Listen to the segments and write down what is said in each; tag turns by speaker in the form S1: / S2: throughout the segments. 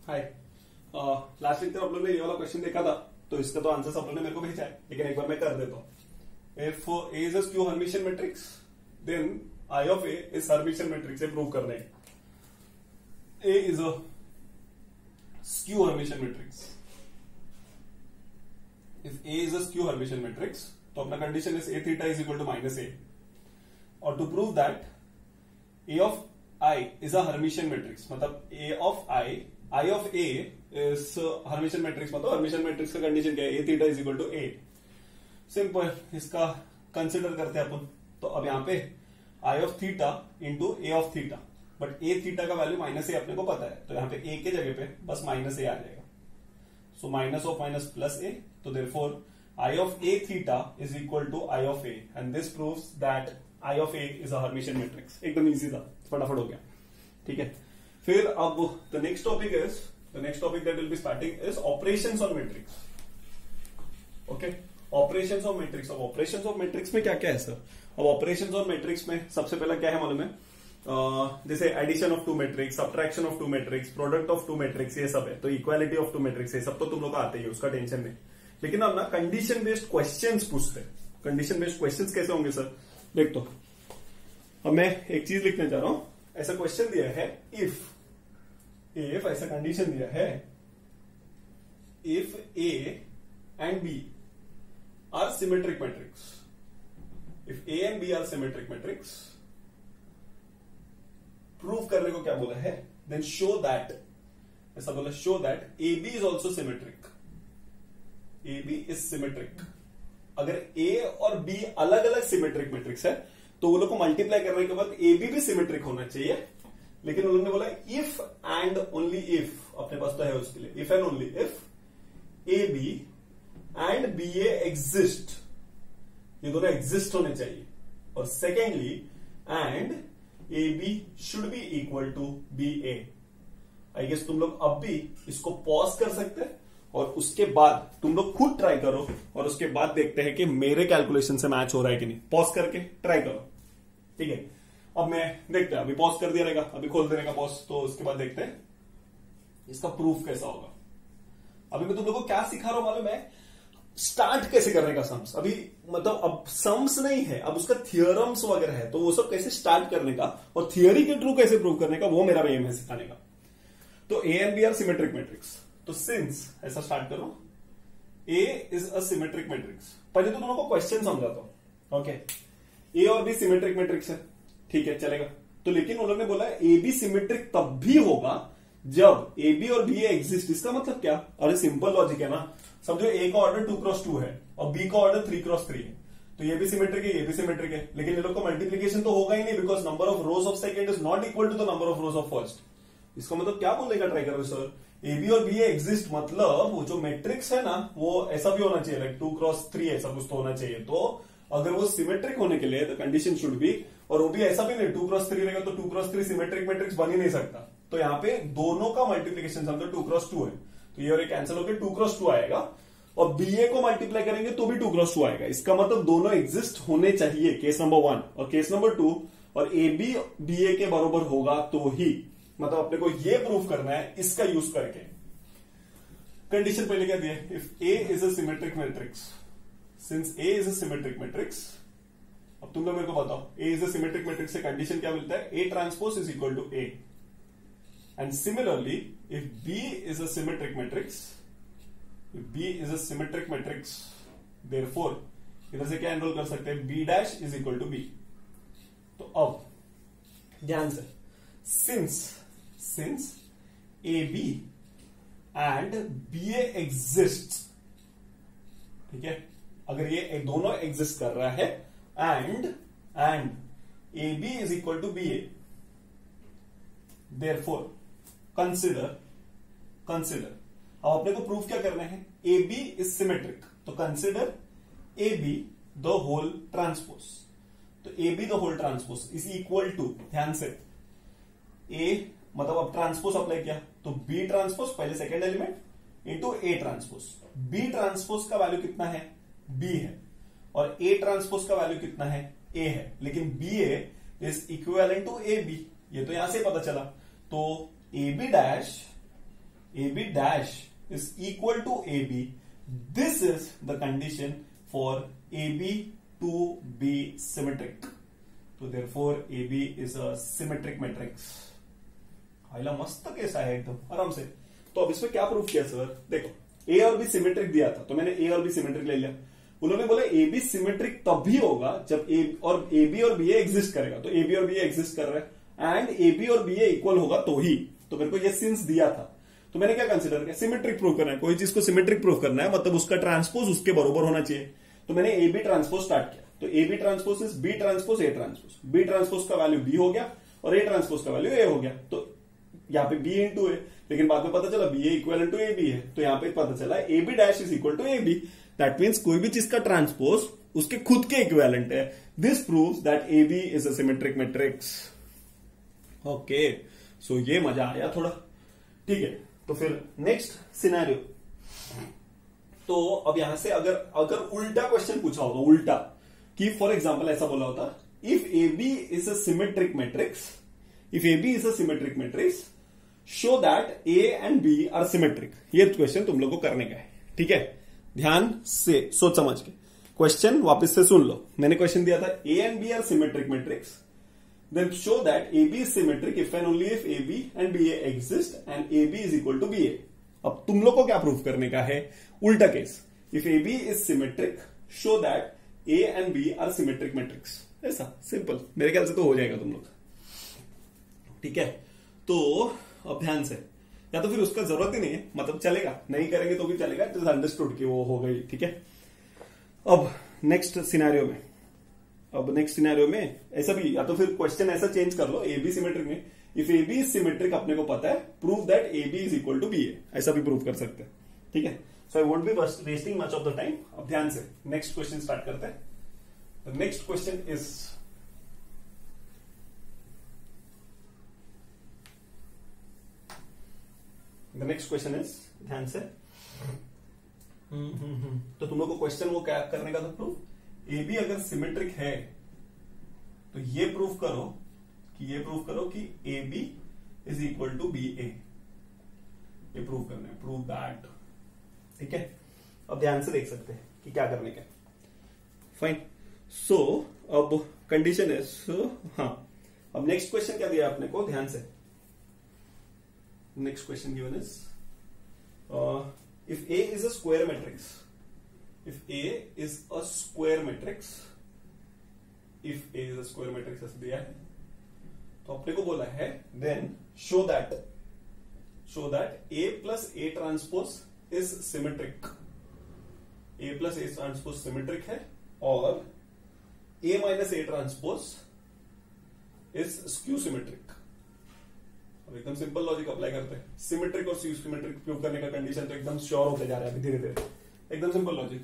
S1: हाय। Last week आप लोग ने ये वाला क्वेश्चन देखा था, तो इसका तो आंसर आप लोग ने मेरे को भेजा है, लेकिन एक बार मैं कर देता हूं। If A is a skew Hermitian matrix then i of A is Hermitian matrix. ये प्रूव करना है। A is a skew Hermitian matrix. If A is a skew Hermitian matrix तो अपना condition is A theta is equal to minus A, और to prove that A of i is a Hermitian matrix, मतलब A of i of A is Hermitian matrix, मतलब Hermitian matrix का condition क्या है? A theta is equal to A. Simple, इसका consider करते हैं अपन। तो अब यहां पे i of theta into A of theta, but A theta का वैल्यू माइनस ए अपने को पता है, तो यहां पे ए के जगह पे बस माइनस ए आ जाएगा। So minus of minus plus A, तो therefore i of A theta is equal to i of A, and this proves that i of A is a Hermitian matrix. एकदम इजी था, फटाफट हो गया। ठीक है, फिर अब the next topic that will be starting is operations on matrix. Okay, operations of matrix. अब ऑपरेशंस ऑफ मैट्रिक्स में क्या क्या है सर? अब ऑपरेशंस ऑफ मैट्रिक्स में सबसे पहला क्या है मालूम है? जैसे addition of two matrix, subtraction of two matrix, product of two matrix, ये सब है। तो इक्वालिटी ऑफ टू मैट्रिक्स, ये सब तो तुम लोग को आते ही है, उसका टेंशन नहीं। लेकिन अब ना कंडीशन बेस्ड क्वेश्चंस पूछते हैं। कंडीशन बेस्ड क्वेश्चंस कैसे होंगे सर? देख, तो अब मैं एक चीज लिखने जा रहा हूं। ऐसा क्वेश्चन दिया है, इफ ऐसा कंडीशन दिया है, if A and B are symmetric matrix, if A and B are symmetric matrix, prove करने को क्या बोला है? देन शो दैट, ऐसा बोला, show that A B is also symmetric. A B is symmetric. अगर ए और बी अलग अलग सिमेट्रिक मैट्रिक्स है तो वो लोग को मल्टीप्लाई करने के बाद ए बी भी सिमेट्रिक होना चाहिए। लेकिन उन्होंने बोला इफ एंड ओनली इफ, अपने पास तो है उसके लिए, if and only if A B and B A exist, ये दोनों एग्जिस्ट होने चाहिए। और secondly, and A B should be equal to B A. I guess तुम लोग अब भी इसको पॉज कर सकते हैं और उसके बाद तुम लोग खुद ट्राई करो, और उसके बाद देखते हैं कि मेरे कैलकुलेशन से मैच हो रहा है कि नहीं। पॉज करके ट्राई करो, ठीक है? अब मैं देखते हैं, अभी पॉज कर दिया रहेगा, अभी खोल देने का पॉज, तो उसके बाद देखते हैं इसका प्रूफ कैसा होगा। अभी मैं तुम लोग को क्या सिखा रहा हूं मालूम है? स्टार्ट कैसे करने का सम्स। अभी मतलब अब सम्स नहीं है, अब उसका थियोरम्स वगैरह है, तो वो सब कैसे स्टार्ट करने का और थियोरी के थ्रू कैसे प्रूव करने का, वो मेरा एम है सिखाने का। तो A and B are symmetric matrix, तो सिंस ऐसा स्टार्ट करो, A is a symmetric matrix. पहले तो तुम लोग को क्वेश्चन समझाता हूं। ओके, ए और बी सिमेट्रिक मैट्रिक्स है, ठीक है, चलेगा। तो लेकिन उन्होंने बोला ए बी सिमेट्रिक तब भी होगा जब ए बी और बी ए एग्जिस्ट। इसका मतलब क्या? अरे सिंपल लॉजिक है ना। समझो ए का ऑर्डर 2x2 है और बी का ऑर्डर 3x3 है, तो ये भी सिमेट्रिक है, ये भी सिमेट्रिक है। लेकिन ये लोग का मल्टीप्लीकेशन तो होगा ही नहीं, because number of rows of second is not equal to the number of rows of first. इसका मतलब क्या बोलने का ट्राई कर रहे हो सर? ए बी और बी ए एग्जिस्ट, मतलब वो जो मैट्रिक्स है ना, वो ऐसा भी होना चाहिए, लाइक 2x3 ऐसा कुछ तो होना चाहिए। तो अगर वो सिमेट्रिक होने के लिए द कंडीशन शुड बी, और वो भी ऐसा भी नहीं 2x3 रहेगा तो 2x3 सिमेट्रिक मैट्रिक्स बन ही नहीं सकता। तो यहाँ पे दोनों का मल्टीप्लीकेशन समझो 2x2 है, तो ये और ये कैंसिल होकर 2x2 आएगा, और बी ए को मल्टीप्लाई करेंगे तो भी 2x2 आएगा। इसका मतलब दोनों एग्जिस्ट होने चाहिए, केस नंबर 1। और केस नंबर 2, और ए बी बी ए के बराबर होगा तो ही, मतलब अपने को ये प्रूफ करना है इसका यूज करके। कंडीशन पहले क्या दिया? If A is a symmetric matrix, since A is a symmetric matrix. अब तुम लोग मेरे को बताओ, A is a symmetric matrix से कंडीशन क्या मिलता है? A transpose is equal to A. And similarly if B is a symmetric matrix, B is a symmetric matrix, therefore इधर से क्या एनरोल कर सकते हैं? B dash is equal to B. तो अब ध्यान से, since A B and B A exist, ठीक है, अगर ये दोनों एग्जिस्ट कर रहा है, and A B is equal to B A, therefore consider. अब अपने को प्रूफ क्या करना है? ए बी इज सिमेट्रिक, तो consider A B the whole transpose. तो A B the whole transpose is equal to, ध्यान से, ए मतलब अब ट्रांसपोज अप्लाई किया तो बी ट्रांसपोज पहले second element into A transpose. B transpose का वैल्यू कितना है? बी है, और ए ट्रांसपोज का वैल्यू कितना है? ए है। लेकिन B A is equivalent to A B, ये तो यहां से पता चला। तो A B dash AB dash is equal to AB, this is the condition for AB to be symmetric. So therefore AB is a symmetric matrix. आइला मस्त case आया एकदम आराम से। तो अब इसमें क्या प्रूफ किया सर? देखो ए और बी सिमेट्रिक दिया था, तो मैंने ए और बी सिमेट्रिक ले लिया। उन्होंने बोला ए बी सिमेट्रिक तब भी होगा जब ए बी और बी ए एग्जिस्ट करेगा, तो ए बी और बी ए एग्जिस्ट कर रहे हैं एंड ए बी और बी ए इक्वल होगा तो ही। तो मेरे को ये सिंस दिया था, तो मैंने क्या कंसिडर किया? सिमेट्रिक प्रूव करना है, कोई चीज को सिमेट्रिक प्रूव करना है मतलब उसका ट्रांसपोज उसके बरोबर होना चाहिए। तो मैंने ए बी ट्रांसपोज स्टार्ट किया, तो A B transpose is B transpose A transpose. B transpose का वैल्यू बी हो गया और ए ट्रांसपोज का वैल्यू ए हो गया। तो यहाँ पे बी इंटू ए, लेकिन बाद में पता चला B A equal to A B है, तो यहाँ पे पता चला A B dash is equal to A B. That means कोई भी चीज का ट्रांसपोज उसके खुद के इक्विवेलेंट है। This proves that A B is a symmetric matrix. Okay, so ये मजा आया थोड़ा, ठीक है। तो फिर नेक्स्ट सिनेरियो, तो अब यहां से अगर उल्टा क्वेश्चन पूछा होता, उल्टा कि फॉर एग्जांपल ऐसा बोला होता, if A B is a symmetric matrix, if A B is a symmetric matrix show that A and B are symmetric. ये क्वेश्चन तुम लोग को करने का है, ठीक है। ध्यान से सोच समझ के क्वेश्चन वापस से सुन लो। मैंने क्वेश्चन दिया था A and B are symmetric matrix, then show that A B is symmetric if and only if A B and B A exist and A B is equal to B A. अब तुम लोग को क्या proof करने का है? उल्टा केस, if A B is symmetric show that A and B are symmetric matrix. ऐसा सिंपल, मेरे ख्याल से तो हो जाएगा तुम लोग, ठीक है। तो अब ध्यान से, या तो फिर उसका जरूरत ही नहीं है, मतलब चलेगा, नहीं करेंगे तो भी चलेगा, इट इज अंडरस्टूड कि वो हो गई, ठीक है। अब नेक्स्ट सिनेरियो में ऐसा भी, या तो फिर क्वेश्चन ऐसा चेंज कर लो, ए बी सिमेट्रिक में if A B is symmetric अपने को पता है, prove that A B is equal to B A, ऐसा भी प्रूव कर सकते हैं, ठीक है। So I won't be wasting much of the time. अब ध्यान से नेक्स्ट क्वेश्चन स्टार्ट करते हैं। The next question is, the next question is, ध्यान से, तो तुम लोग को क्वेश्चन वो क्या करने का था? प्रूफ ए बी अगर सिमेट्रिक है तो ये प्रूफ करो कि A B is equal to B A. ये प्रूव करना है, प्रूव दैट, ठीक है। अब ध्यान से देख सकते हैं कि क्या करने का। फाइन, सो अब कंडीशन है, हाँ, अब नेक्स्ट क्वेश्चन क्या दिया आपने को? ध्यान से, next question given is if A is a square matrix, if A is a square matrix, if A is a square matrix ऐसा दिया है, तो अपने को बोला है then show that A plus A transpose is symmetric, A plus A transpose symmetric है और A minus A transpose is skew symmetric। अब एकदम सिंपल लॉजिक अप्लाई करते हैं, सिमेट्रिक और सिमेट्रिक प्रूव करने का कंडीशन तो एकदम श्योर होते जा रहा है अभी धीरे धीरे। एकदम simple logic,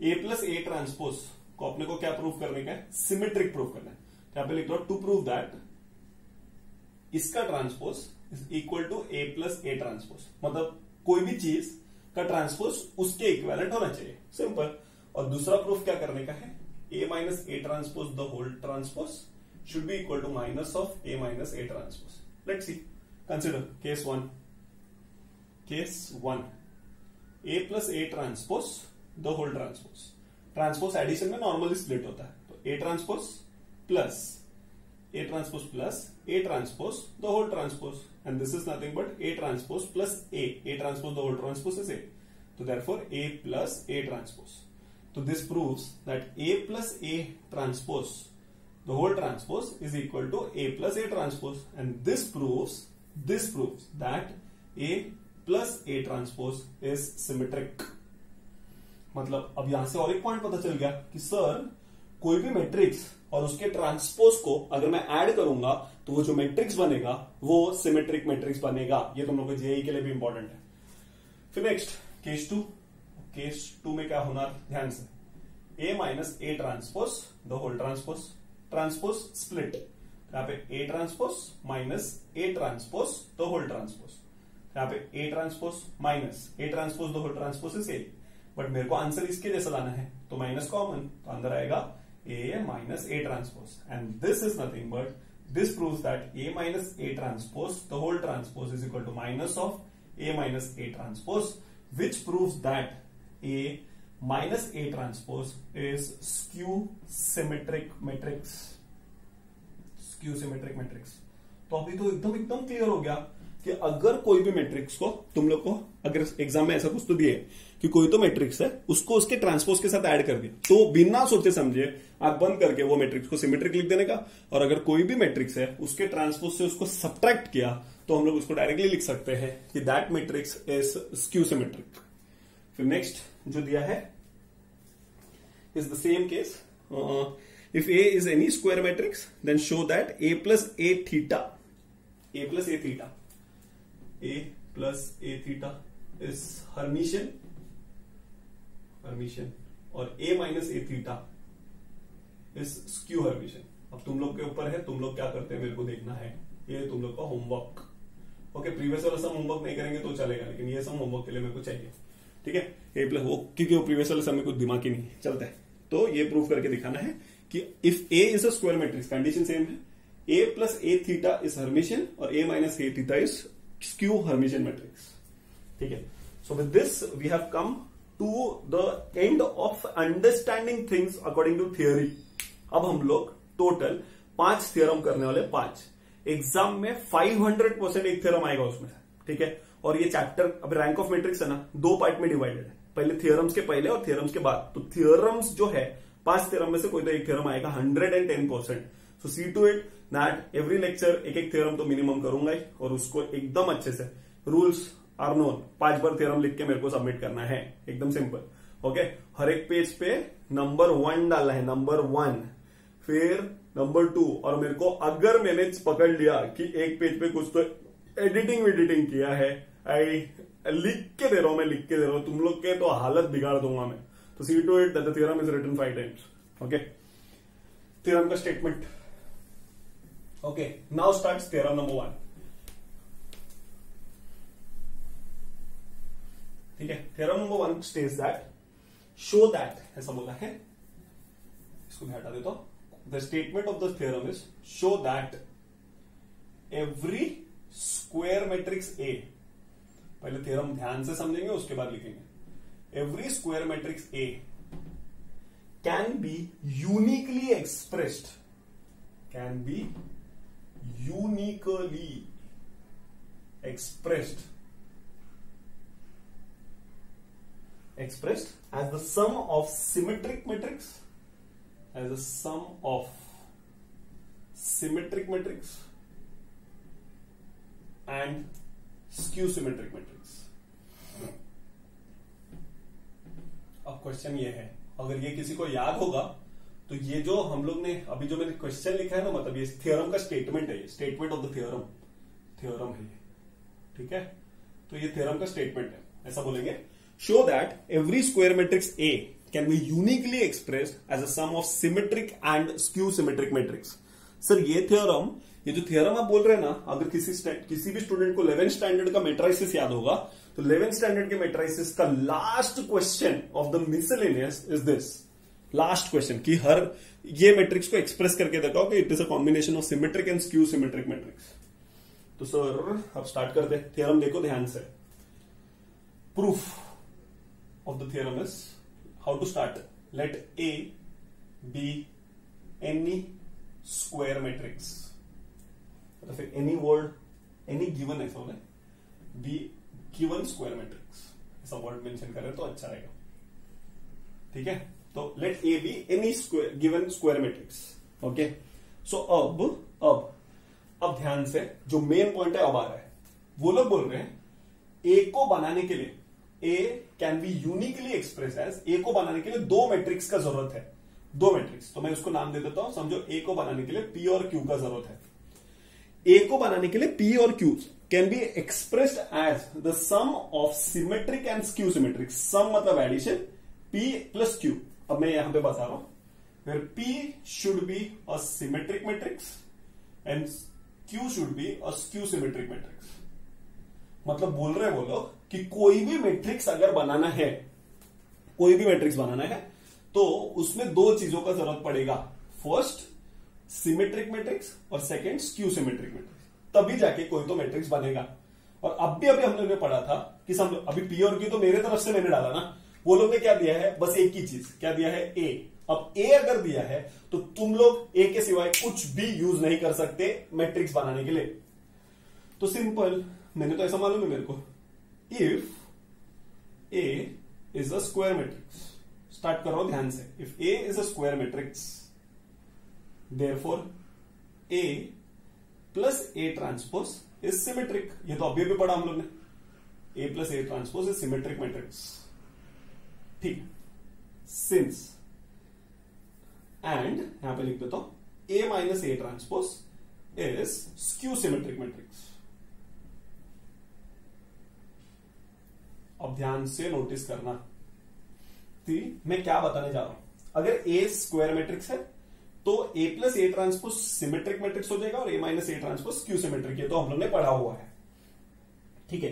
S1: A plus A transpose को अपने को क्या प्रूव करने का है? सिमेट्रिक प्रूव करना है। यहाँ पे लिख दो टू प्रूव दैट इसका transpose is equal to A plus A transpose, मतलब कोई भी चीज का ट्रांसपोज उसके इक्विवेलेंट होना चाहिए, सिंपल। और दूसरा प्रूफ क्या करने का है? A minus A transpose the whole transpose should be equal to minus of A minus A transpose. Let's see, consider case 1, A plus A transpose the whole transpose, transpose addition में normally split होता है, तो A transpose plus A transpose the whole transpose, and this is nothing but A transpose plus A transpose the whole transpose is A, so therefore A plus A transpose. So this proves that A plus A transpose the whole transpose is equal to A plus A transpose, and this proves that A plus A transpose is symmetric। मतलब अब यहां से और एक point पता चल गया कि सर कोई भी मैट्रिक्स और उसके ट्रांसपोज को अगर मैं ऐड करूंगा तो वो जो मैट्रिक्स बनेगा वो सिमेट्रिक मैट्रिक्स बनेगा। ये तुम लोग को जेईई के लिए भी इंपॉर्टेंट है। फिर नेक्स्ट केस टू में क्या होना, ध्यान से, A minus A transpose the whole transpose split, यहाँ पे A transpose minus A transpose the whole transpose, यहाँ पे A transpose minus A transpose the whole transpose is A, but मेरे को आंसर इसके जैसा लाना है तो माइनस कॉमन, तो अंदर आएगा A minus A transpose, and this is nothing but this proves that A minus A transpose the whole transpose is equal to minus of A minus A transpose, which proves that A minus A transpose is skew symmetric matrix. Skew symmetric matrix. तो अभी तो एकदम clear हो गया कि अगर कोई भी मैट्रिक्स को तुम लोग को अगर एग्जाम में ऐसा कुछ तो दिए कि कोई तो मैट्रिक्स है उसको उसके ट्रांसपोज के साथ ऐड कर दिया तो बिना सोचे समझे आंख बंद करके वो मैट्रिक्स को सिमेट्रिक लिख देने का, और अगर कोई भी मैट्रिक्स है उसके ट्रांसपोज से उसको सब्ट्रैक्ट किया तो हम लोग उसको डायरेक्टली लिख सकते हैं कि that matrix is skew symmetric. फिर नेक्स्ट जो दिया है is the same case, if A is any square matrix then show that A plus A theta is Hermitian और A minus A theta is skew Hermitian। अब तुम लोग के ऊपर है, तुम लोग क्या करते हैं मेरे को देखना है, ये तुम लोग का होमवर्क। ओके, प्रीवियस वाला सम होमवर्क नहीं करेंगे तो चलेगा, लेकिन ये सम होमवर्क के लिए मेरे को चाहिए, ठीक है। A प्लस वो क्योंकि वो प्रीवियस वाले सम में कुछ दिमाग ही नहीं चलता है, तो ये प्रूव करके दिखाना है कि if A is a square matrix, condition same है, A plus A theta is Hermitian और A minus A theta is skew Hermitian matrix, ठीक है। So with this we have come to the end of understanding things according to theory। अब हम लोग total 5 theorem करने वाले, 5 exam में 500% एक थ्योरम आएगा उसमें, ठीक है। और ये चैप्टर अब रैंक ऑफ मैट्रिक्स है ना, 2 पार्ट में डिवाइडेड है, पहले थ्योरम्स के पहले और थ्योरम्स के बाद। तो थ्योरम्स जो है 5 थ्योरम में से कोई तो एक थ्योरम आएगा 110%। So see to it that every lecture एक थ्योरम तो मिनिमम करूंगा ही, और उसको एकदम अच्छे से रूल्स आर नोन 5 बार थ्योरम लिख के मेरे को सबमिट करना है, एकदम सिंपल। ओके, हर एक पेज पे नंबर 1 डालना है, नंबर 1, फिर नंबर 2, और मेरे को अगर मैंने पकड़ लिया कि एक पेज पे कुछ तो एडिटिंग किया है, लिख के दे रहा हूं तुम लोग के तो हालत बिगाड़ दूंगा मैं। तो see to it that the theorem is written 5 times. Okay, theorem का statement. Okay, now starts theorem number 1, ठीक है। Theorem number 1 states that show that, ऐसा बोला है, इसको मैं हटा देता हूं। The statement of the theorem is show that every square matrix A, पहले थ्योरम ध्यान से समझेंगे उसके बाद लिखेंगे। Every square matrix A can be uniquely expressed as the sum of symmetric matrix, and skew symmetric matrix। अब क्वेश्चन ये है, अगर ये किसी को याद होगा तो ये जो हम लोग ने अभी जो मैंने क्वेश्चन लिखा है ना, मतलब ये थ्योरम का स्टेटमेंट है, ये स्टेटमेंट ऑफ द थ्योरम है ये, ठीक है। तो ये थ्योरम का स्टेटमेंट है, ऐसा बोलेंगे, show that every square matrix A can be uniquely expressed as a sum of symmetric and skew symmetric matrix. Sir ये जो थ्योरम आप बोल रहे हैं ना, अगर किसी भी स्टूडेंट को 11th स्टैंडर्ड का मैट्रिसेस याद होगा तो 11th स्टैंडर्ड के मैट्रिसेस का last question of the miscellaneous is this, last question, कि हर ये मैट्रिक्स को एक्सप्रेस करके दिखाओ कि it is a combination of symmetric and skew symmetric matrix. तो सर अब स्टार्ट करते हैं, थ्योरम देखो ध्यान से। Proof of the theorem is how to start, let A be any square matrix, तो फिर एनी वर्ड, एनी गिवन ऐसा होगा, बी गिवन स्क्वायर मैट्रिक्स, ऐसा वर्ड मेंशन करें तो अच्छा रहेगा, ठीक है। तो let A be any square given square matrix. Okay, so अब ध्यान से जो मेन पॉइंट है अब आ रहा है। वो लोग बोल रहे हैं A को बनाने के लिए, A can be uniquely express as, A को बनाने के लिए 2 मैट्रिक्स का जरूरत है, 2 मैट्रिक्स। तो मैं उसको नाम दे देता हूं, समझो A को बनाने के लिए P और Q का जरूरत है। A को बनाने के लिए P और Q can be expressed as the sum of symmetric and skew symmetric. Sum मतलब एडिशन, P प्लस Q। अब मैं यहां पे बता रहा हूं, फिर P should be a symmetric matrix and Q should be a skew symmetric matrix. मतलब बोल रहे वो लोग कि कोई भी मैट्रिक्स अगर बनाना है, तो उसमें 2 चीजों का जरूरत पड़ेगा, फर्स्ट सिमेट्रिक मैट्रिक्स और सेकंड स्क्यू सिमेट्रिक मैट्रिक्स, तभी जाके कोई तो मैट्रिक्स बनेगा। और अभी अभी हम लोग ने पढ़ा था कि अभी पी और क्यू तो मेरे तरफ से मैंने डाला ना, वो लोग ने क्या दिया है, बस एक ही चीज क्या दिया है, ए। अब ए अगर दिया है तो तुम लोग ए के सिवाय कुछ भी यूज नहीं कर सकते मैट्रिक्स बनाने के लिए। तो सिंपल, मैंने तो ऐसा मालूम है मेरे को, if A is a square matrix, start करो ध्यान से, if A is a square matrix therefore A plus A transpose is symmetric. ये तो अभी भी पढ़ा हम लोग ने, A plus A transpose is symmetric matrix, ठीक। सिंस एंड यहां पे लिख देता हूं A minus A transpose is skew symmetric matrix. अब ध्यान से नोटिस करना कि मैं क्या बताने जा रहा हूं। अगर ए स्क्वायर मैट्रिक्स है तो A plus A transpose symmetric matrix हो जाएगा और A minus A transpose skew symmetric, ये तो हम लोग ने पढ़ा हुआ है, ठीक है।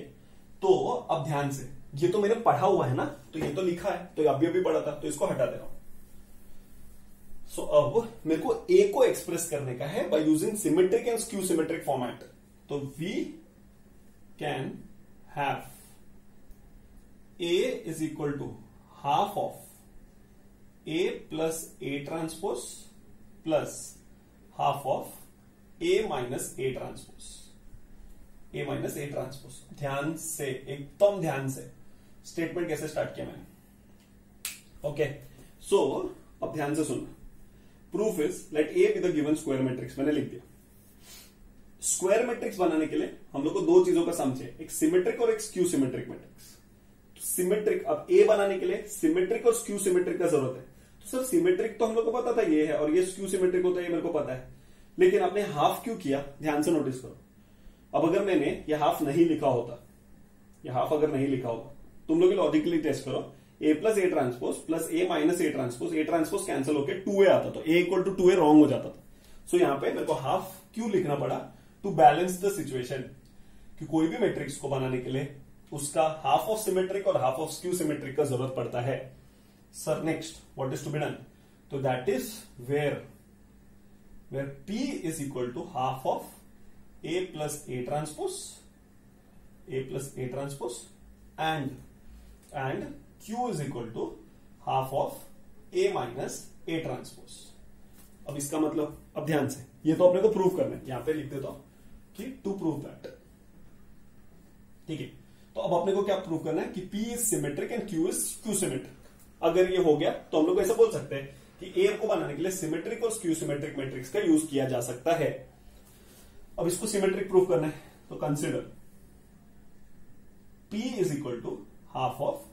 S1: तो अब ध्यान से, ये तो मैंने पढ़ा हुआ है ना, तो ये तो लिखा है, तो अभी अभी पढ़ा था, तो इसको हटा दे रहा हूं। सो अब मेरे को ए को एक्सप्रेस करने का है by using symmetric and skew symmetric format. तो we can have A is equal to half of A plus A transpose plus half of A minus A transpose, A minus A transpose. ध्यान से, एकदम ध्यान से, statement कैसे start किया मैंने, okay. So अब ध्यान से सुनना, proof is let A B the given square matrix, मैंने लिख दिया। स्क्वायर मैट्रिक्स बनाने के लिए हम लोग को दो चीजों का सम चाहिए, एक सिमेट्रिक और एक स्क्यू सिमेट्रिक मैट्रिक्स। सिमेट्रिक, अब ए बनाने के लिए सिमेट्रिक और स्क्यू सिमेट्रिक का जरूरत है। तो सर सिमेट्रिक तो हम लोग को पता था ये है, और ये स्क्यू सिमेट्रिक होता है, ये मेरे को पता है, लेकिन आपने हाफ क्यों किया, ध्यान से नोटिस करो। अब अगर मैंने ये हाफ नहीं लिखा होता, ये हाफ अगर नहीं लिखा होता, तुम लोग लॉजिकली टेस्ट करो, A plus A transpose plus A minus A transpose cancel होकर 2a आता, तो ए इक्वल टू 2a रॉन्ग हो जाता था। सो यहां पे मेरे को हाफ क्यों लिखना पड़ा, टू बैलेंस द सिचुएशन, कि कोई भी मैट्रिक्स को बनाने के लिए उसका हाफ ऑफ सिमेट्रिक और हाफ ऑफ स्क्यू सिमेट्रिक का जरूरत पड़ता है। Sir next what is to be done, तो that is where P is equal to half of A plus A transpose and Q is equal to half of A minus A transpose। अब इसका मतलब, अब ध्यान से, ये तो अपने को प्रूव करना है, यहां पे लिख देता हूं कि टू प्रूव दैट, ठीक है। तो अब अपने को क्या प्रूव करना है कि P is symmetric and Q is skew symmetric. अगर ये हो गया तो हम लोग ऐसा बोल सकते हैं कि A को बनाने के लिए सिमेट्रिक और स्क्यू सिमेट्रिक मैट्रिक्स का यूज किया जा सकता है। अब इसको सिमेट्रिक प्रूफ करना है, तो consider P is equal to half of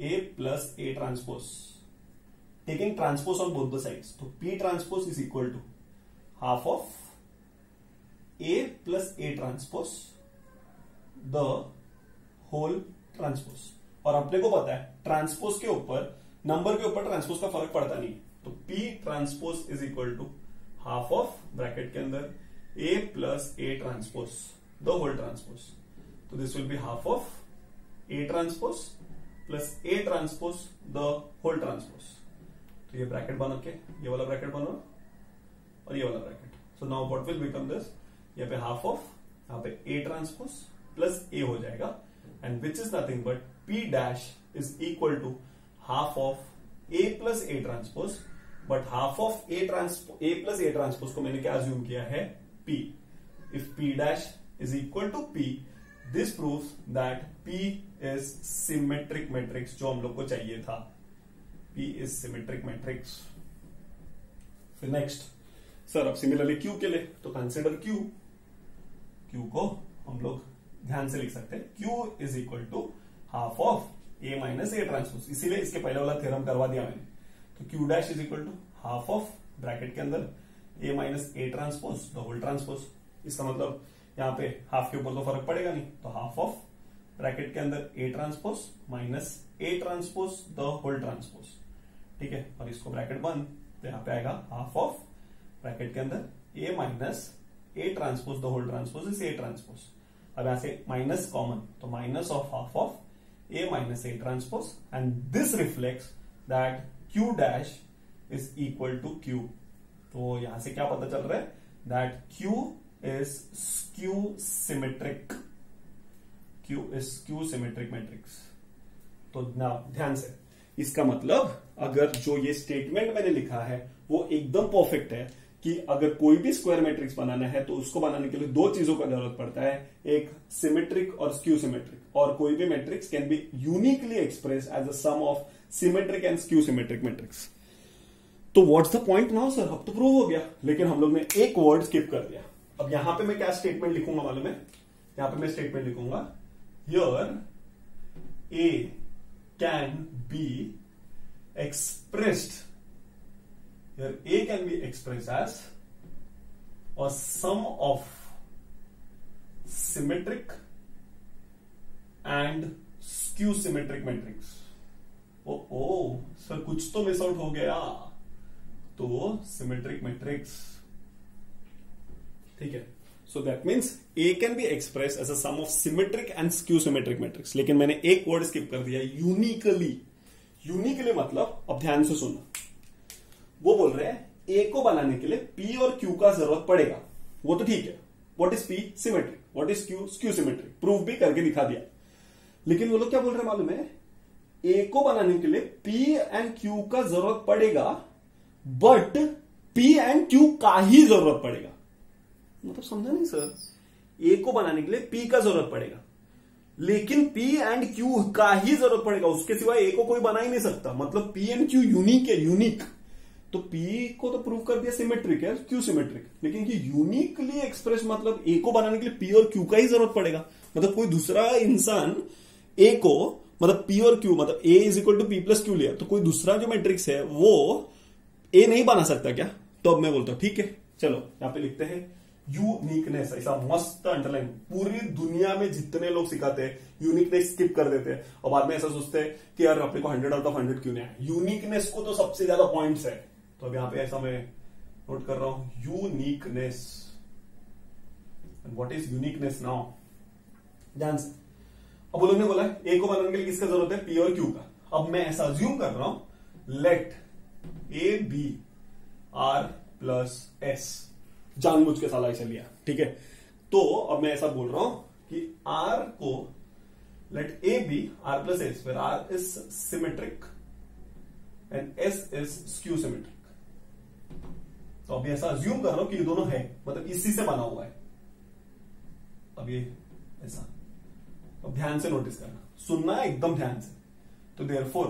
S1: A plus A transpose, taking transpose on both the sides. तो P transpose is equal to half of A plus A transpose the whole transpose. और अपने को पता है transpose के ऊपर, number के ऊपर ट्रांसपोज का फर्क पड़ता नहीं, तो P transpose is equal to half of, bracket के अंदर A plus A transpose the whole transpose, so this will be half of A transpose plus A transpose the whole transpose। तो ये ब्रैकेट बना के, ये वाला ब्रैकेट बनो और ये वाला bracket, so now what will become this, यहाँ पे हाफ ऑफ, यहाँ पे A ट्रांसपोज प्लस A हो जाएगा, and which is nothing but P dash is equal to half of A plus A transpose, but half of A plus A transpose को मैंने क्या assume किया है, P। If P dash is equal to P, this proves that P is symmetric matrix, जो हम लोग को चाहिए था। P is symmetric matrix। फिर नेक्स्ट, सर अब सिमिलरली Q के लिए, तो कंसिडर Q को हम लोग ध्यान से लिख सकते हैं, Q is equal to half of A minus A transpose, इसीलिए इसके पहले वाला थ्योरम करवा दिया मैंने। तो Q dash is equal to half of, bracket के अंदर A minus A transpose the whole transpose. इसका मतलब यहाँ पे हाफ के ऊपर तो फर्क पड़ेगा नहीं, तो हाफ ऑफ, ब्रैकेट के अंदर A transpose minus A transpose the whole transpose, ठीक है। और इसको ब्रैकेट बंद, तो यहाँ पे आएगा हाफ ऑफ, ब्रैकेट के अंदर A minus A transpose the whole transpose is A transpose. अब यहां से माइनस कॉमन, तो minus of half of A minus A transpose, and this reflects that Q dash is equal to Q। तो यहां से क्या पता चल रहा है, that Q is skew symmetric. Q is Q symmetric matrix. तो ध्यान से, इसका मतलब अगर जो ये स्टेटमेंट मैंने लिखा है वो एकदम परफेक्ट है कि अगर कोई भी स्क्वायर मैट्रिक्स बनाना है तो उसको बनाने के लिए दो चीजों का जरूरत पड़ता है, एक सिमेट्रिक और स्क्यू सिमेट्रिक, और कोई भी matrix can be uniquely express as a sum of symmetric and skew symmetric matrix. तो what's the point now sir, अब तो प्रूव हो गया, लेकिन हम लोग ने एक वर्ड स्किप कर दिया। अब यहां पे मैं क्या स्टेटमेंट लिखूंगा मालूम है? यहां पे मैं स्टेटमेंट लिखूंगा, here A can be expressed, here A can be expressed as a sum of symmetric and skew symmetric matrix। ओ सर कुछ तो मिस आउट हो गया, तो सिमेट्रिक मैट्रिक्स, ठीक है। So that means A can be express as a sum of symmetric and skew symmetric matrix, लेकिन मैंने एक वर्ड स्किप कर दिया, यूनिकली। यूनिकली मतलब, अब ध्यान से सुनना, वो बोल रहे हैं ए को बनाने के लिए पी और क्यू का जरूरत पड़ेगा, वो तो ठीक है। What is P? Symmetric. What is Q? Skew symmetric. Proof भी करके दिखा दिया। लेकिन वो लोग क्या बोल रहे हैं मालूम है? ए को बनाने के लिए पी एंड क्यू का जरूरत पड़ेगा, बट पी एंड क्यू का ही जरूरत पड़ेगा। मतलब समझा नहीं सर? ए को बनाने के लिए पी का जरूरत पड़ेगा, लेकिन P एंड Q का ही जरूरत पड़ेगा, उसके सिवाय A को कोई बना ही नहीं सकता। मतलब P एंड Q यूनिक है, यूनिक। तो P को तो प्रूव कर दिया सिमेट्रिक है, Q सिमेट्रिक, लेकिन ये यूनिकली एक्सप्रेस मतलब A को बनाने के लिए P और Q का ही जरूरत पड़ेगा। मतलब कोई दूसरा इंसान A को, मतलब P और Q, मतलब A is equal to P plus Q लिया, तो कोई दूसरा जो मैट्रिक्स है वो A नहीं बना सकता क्या? तो अब मैं बोलता हूं ठीक है, चलो यहां पे लिखते हैं यूनिकनेस, ऐसा मस्त अंडरलाइन। पूरी दुनिया में जितने लोग सिखाते हैं यूनिकनेस स्किप कर देते हैं, और बाद में ऐसा सोचते हैं कि यार अपने को 100 आउट ऑफ 100 क्यों नहीं है। यूनिकनेस को तो सबसे ज्यादा पॉइंट्स है, तो अब यहां पे ऐसा मैं नोट कर रहा हूं, uniqueness. What is uniqueness now? ध्यान से, अब उन्होंने बोला ए को बनाने के लिए किसका जरूरत है? पी और क्यू का। अब मैं ऐसा अज्यूम कर रहा हूं, let A be R plus S, जानबूझ के साला ऐसा लिया, ठीक है। तो अब मैं ऐसा बोल रहा हूं कि R को let A be R plus S, where R is symmetric and S is skew symmetric. तो अब ऐसा अज्यूम कर रहा हूं कि ये दोनों है, मतलब इसी से बना हुआ है। अब ये ऐसा, अब ध्यान से नोटिस करना, सुनना है एकदम ध्यान से। तो therefore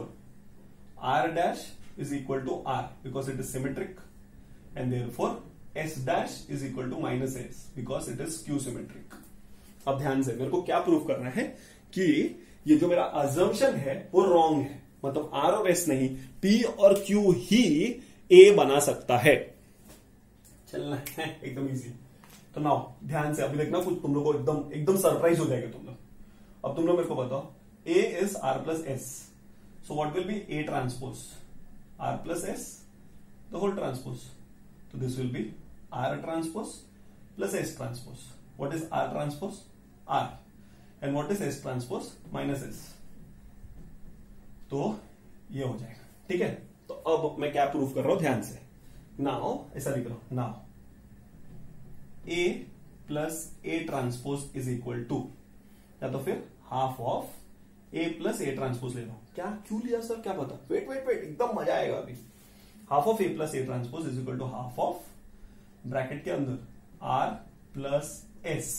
S1: R dash is equal to R because it is symmetric, and therefore S dash is equal to minus S because it is skew symmetric। अब ध्यान से, मेरे को क्या प्रूफ करना है कि ये जो मेरा assumption है वो रॉन्ग है, मतलब R और S नहीं, P और Q ही A बना सकता है। चलना है एकदम इजी। तो नाउ ध्यान से अभी देखना, कुछ तुम लोग को एकदम सरप्राइज हो जाएगा तुम लोग। अब तुम लोग मेरे को बताओ, A is R plus S, so what will be A transpose? R plus S the whole transpose, so this will be R transpose plus S transpose। What is R transpose? R, and what is S transpose? Minus S। तो ये हो जाएगा, ठीक है। तो अब मैं क्या प्रूफ कर रहा हूं, ध्यान से। नाउ ऐसा लिख रहा हूं, now A plus A transpose is equal to, या तो फिर half of A plus A transpose ले लो। क्या क्यों लिया सर, क्या पता? वेट वेट वेट, एकदम मजा आएगा अभी। Half of A plus A transpose is equal to half of, bracket के अंदर R प्लस S,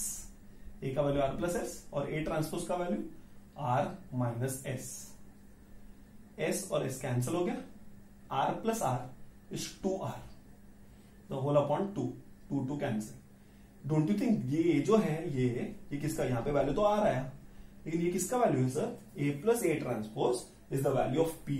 S1: A का वैल्यू R प्लस S और A ट्रांसपोज का value R minus S। S और S कैंसिल हो गया, R plus R is 2R, the whole upon 2 cancel. Don't you think ये जो है ये किसका, यहां पे वैल्यू तो R आया, लेकिन ये किसका वैल्यू है sir? A plus A transpose is the value of P।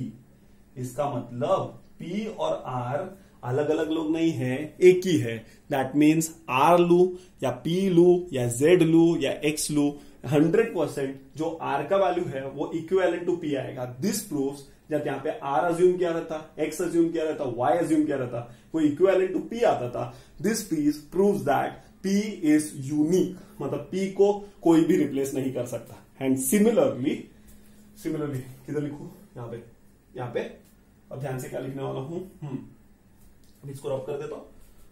S1: इसका मतलब P और R अलग अलग लोग नहीं है, एक ही है। दैट मीन्स R लू या P लू या Z लू या X लू, 100% जो R का वैल्यू है वो इक्विवेलेंट टू P आएगा। दिस प्रूव्स, जब यहाँ पे R अज्यूम किया रहता, X अज्यूम किया रहता, Y अज्यूम किया रहता, वो इक्विवेलेंट टू P आता था। This proves that P is unique, मतलब P को कोई भी रिप्लेस नहीं कर सकता। एंड सिमिलरली किधर लिखूं? यहाँ पे अब ध्यान से क्या लिखने वाला हूं, इसको रब कर देता हूं,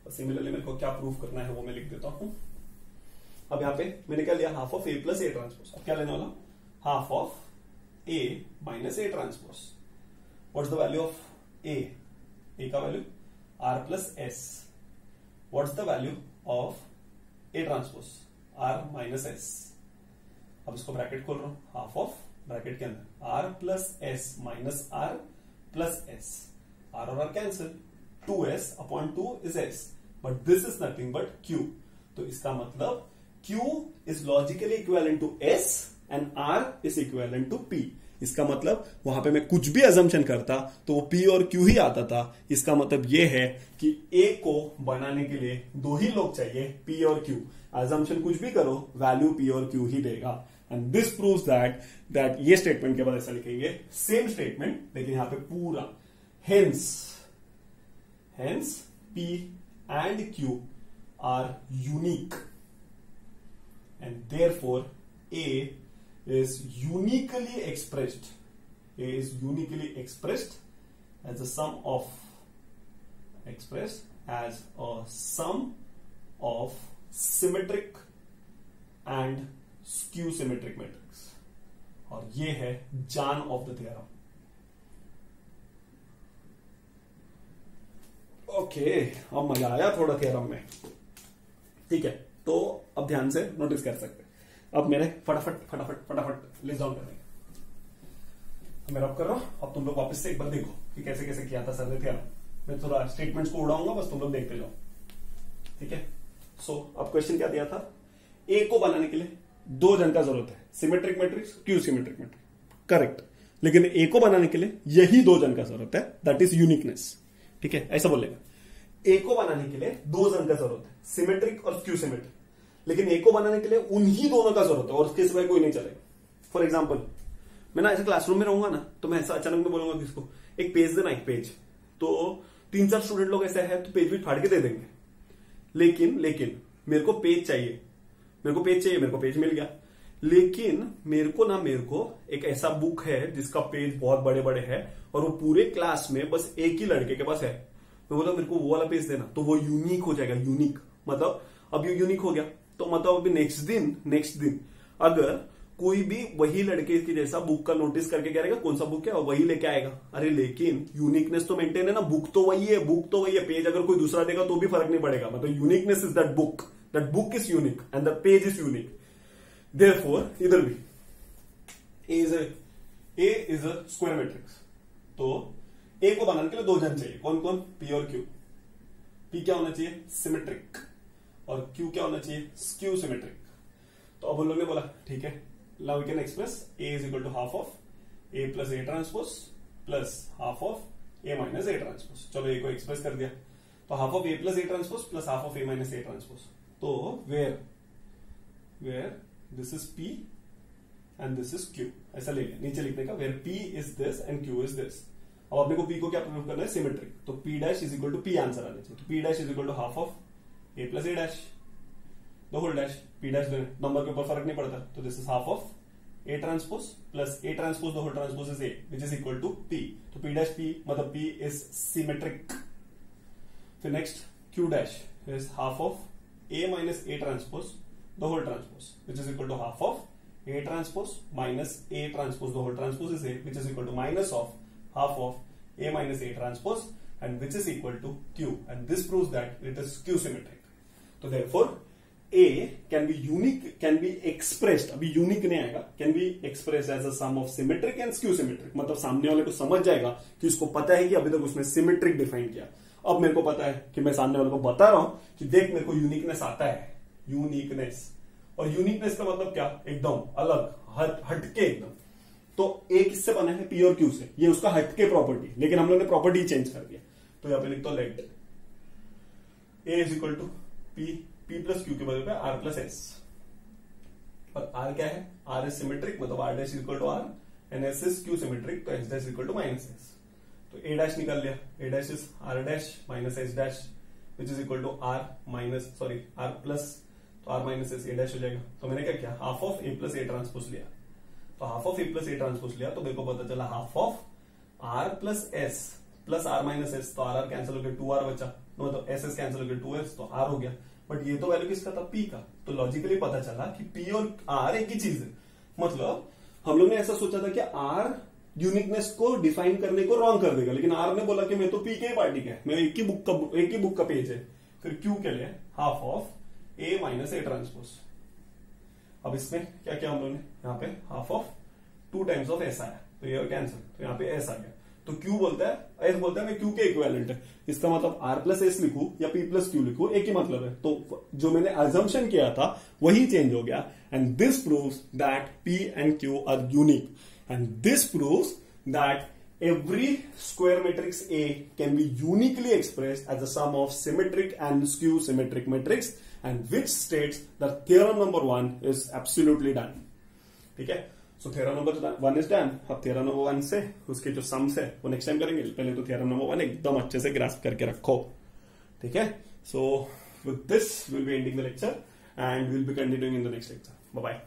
S1: और सिमिलरली मेरे को क्या प्रूफ करना है वो मैं लिख देता हूं। अब यहाँ पे मैंने क्या लिया, half of A plus A transpose. अब क्या लेने वाला, half of A minus A transpose. What's the value of A का value R plus S. What's the value of A transpose, R minus S. अब इसको ब्रैकेट खोल रहा हूं, हाफ ऑफ ब्रैकेट के अंदर R plus S minus R plus S, R और R cancel, 2s upon 2 is s, but this is nothing but q। तो इसका मतलब q is logically equivalent to s and r is equivalent to p। इसका मतलब वहां पे मैं कुछ भी अजम्पशन करता तो वो p और q ही आता था। इसका मतलब ये है कि a को बनाने के लिए दो ही लोग चाहिए, p और q। अजम्पशन कुछ भी करो, वैल्यू p और q ही देगा। एंड दिस प्रूव्स दैट ये स्टेटमेंट के बाद ऐसा लिखेंगे, सेम स्टेटमेंट लेकिन यहां पे पूरा, hence p and q are unique and therefore a is uniquely expressed as a sum of symmetric and skew symmetric matrix। और ये है जान ऑफ द थ्योरम। ओके, अब मजा आया थोड़ा थ्योरम में, ठीक है। तो अब ध्यान से नोटिस कर सकते हैं। अब मेरे फटाफट लिस्ट डाउन करेंगे। मैं रब कर रहा हूं, अब तुम लोग वापस से एक बार देखो कि कैसे कैसे किया था सर ने थ्योरम। मैं थोड़ा स्टेटमेंट्स को उड़ाऊंगा, बस तुम लोग देखते जाओ, ठीक है। सो अब क्वेश्चन क्या दिया था, ए को बनाने के लिए दो जन का जरूरत है, symmetric matrix, Q symmetric matrix, correct. लेकिन ए को बनाने के लिए यही दो जन का जरूरत है, दैट इज यूनिकनेस, ठीक है, ऐसा बोलेगा। ए को बनाने के लिए दो जन का जरूरत है, सिमेट्रिक और स्क्यू सिमेट्रिक, लेकिन ए को बनाने के लिए उन्हीं दोनों का जरूरत है और उसके सिवाय कोई नहीं चलेगा। फॉर एग्जाम्पल, मैं ना ऐसे क्लासरूम में रहूंगा ना, तो मैं ऐसा अचानक में बोलूंगा किसको, एक पेज देना, एक पेज, तो 3-4 स्टूडेंट लोग ऐसे है तो पेज भी फाड़ के दे देंगे। लेकिन मेरे को पेज चाहिए, मेरे को पेज मिल गया, लेकिन मेरे को एक ऐसा बुक है जिसका पेज बहुत बड़े बड़े है और वो पूरे क्लास में बस एक ही लड़के के पास है। मैं बोला मेरे को वो वाला पेज देना, तो वो यूनिक हो जाएगा। यूनिक मतलब अब ये यूनिक हो गया, तो मतलब अभी नेक्स्ट दिन अगर कोई भी वही लड़के की जैसा बुक का नोटिस करके क्या रहेगा, कौन सा बुक है, और वही लेके आएगा। अरे लेकिन यूनिकनेस तो मेंटेन है ना, बुक तो वही है, पेज अगर कोई दूसरा देगा तो भी फर्क नहीं पड़ेगा। मतलब uniqueness is that book is unique and the page is unique. Therefore इधर भी ए इज अ स्क्वायर मैट्रिक्स। तो ए को बनाने के लिए दो जन चाहिए, कौन कौन, पी और क्यू। पी क्या होना चाहिए, सिमेट्रिक, और क्यू क्या होना चाहिए, स्क्यू सिमेट्रिक। तो अब उन लोगों ने बोला ठीक है, now we can express A is equal to half of A plus A transpose plus half of A minus A transpose. चलो ए को एक्सप्रेस कर दिया, तो half of A plus A transpose plus half of A minus A transpose. तो where this is P and this is Q, ऐसा ले लिया। नीचे लिखने का where P is this and Q is this. अब अपने को पी को क्या प्रूव करना है, सिमेट्रिक। तो P dash is equal to P answer आने चाहिए। तो P dash is equal to half of A plus A dash the whole dash. P dash number के ऊपर फर्क नहीं पड़ता, तो this is half of A transpose plus A transpose the whole transpose is A which is equal to P. तो P dash P मतलब P is symmetric. फिर next Q dash is half of A minus A transpose the whole transpose which is equal to half of A transpose minus A transpose the whole transpose is A which is equal to minus of half of a minus a transpose and which is equal to q, and this proves that it is q symmetric. So therefore a can be expressed, अभी unique नहीं आएगा, can be expressed as a sum of symmetric and skew symmetric। मतलब सामने वाले को समझ जाएगा कि उसको पता है कि अभी तक उसने सिमेट्रिक डिफाइन किया, अब मेरे को पता है कि मैं सामने वाले को बता रहा हूं कि देख मेरे को यूनिकनेस आता है, यूनिकनेस। और यूनिकनेस का मतलब क्या, एकदम अलग, हटके एकदम। तो ए किससे बना है, पी और क्यू से, ये उसका हटके प्रॉपर्टी, लेकिन हम लोग ने प्रॉपर्टी चेंज कर दिया। तो यहां पे लिखता हूं let A is equal to P plus Q के बदले पे आर प्लस एस। और आर क्या है, आर इज सिमेट्रिक, मतलब R dash equal to R and S is skew symmetric, तो S dash equal to minus S. तो A dash निकाल लिया, A dash is R dash minus S dash which is equal to R plus, तो R minus S, A dash हो जाएगा। तो मैंने क्या किया, half of A plus A transpose लिया। तो half of A plus A transpose लिया, तो मेरे को पता चला half of R plus S plus R minus S, तो आर कैंसिल हो गया, 2r बचा, मतलब एस कैंसिल हो गया, 2s, तो आर हो गया बट ये तो वैल्यू किसका था, पी का। तो लॉजिकली पता चला कि पी और आर एक ही चीज है। मतलब हम लोग ने ऐसा सोचा था कि आर यूनिकनेस को डिफाइन करने को रॉन्ग कर देगा, लेकिन आर ने बोला कि मैं तो पी के ही पार्टी का है, मेरा एक ही बुक का पेज है। फिर क्यू के लिए half of A minus A transpose. अब इसमें क्या किया हम लोगों ने, यहाँ पे half of 2 times of S आया, तो ये कैंसिल, तो यहाँ पे एस आ गया। तो क्यू बोलता है, एस बोलता है मैं क्यू के इक्विवेलेंट है। इसका मतलब आर प्लस एस लिखू या पी प्लस क्यू लिखू, एक ही मतलब है। तो जो मैंने अजम्पशन किया था वही चेंज हो गया। And this proves that P and Q R unique, and this proves that every square matrix A can be uniquely expressed as the sum of symmetric and skew symmetric matrix, and which states that theorem number 1 is absolutely done. ठीक है, so theorem number 1 is done. अब theorem number 1 से उसके जो sums है वो next time करेंगे। पहले तो थ्योरम नंबर 1 एकदम अच्छे से ग्रास्प करके रखो, ठीक है। So with this will be ending the lecture and will be continuing in the next lecture. Bye bye.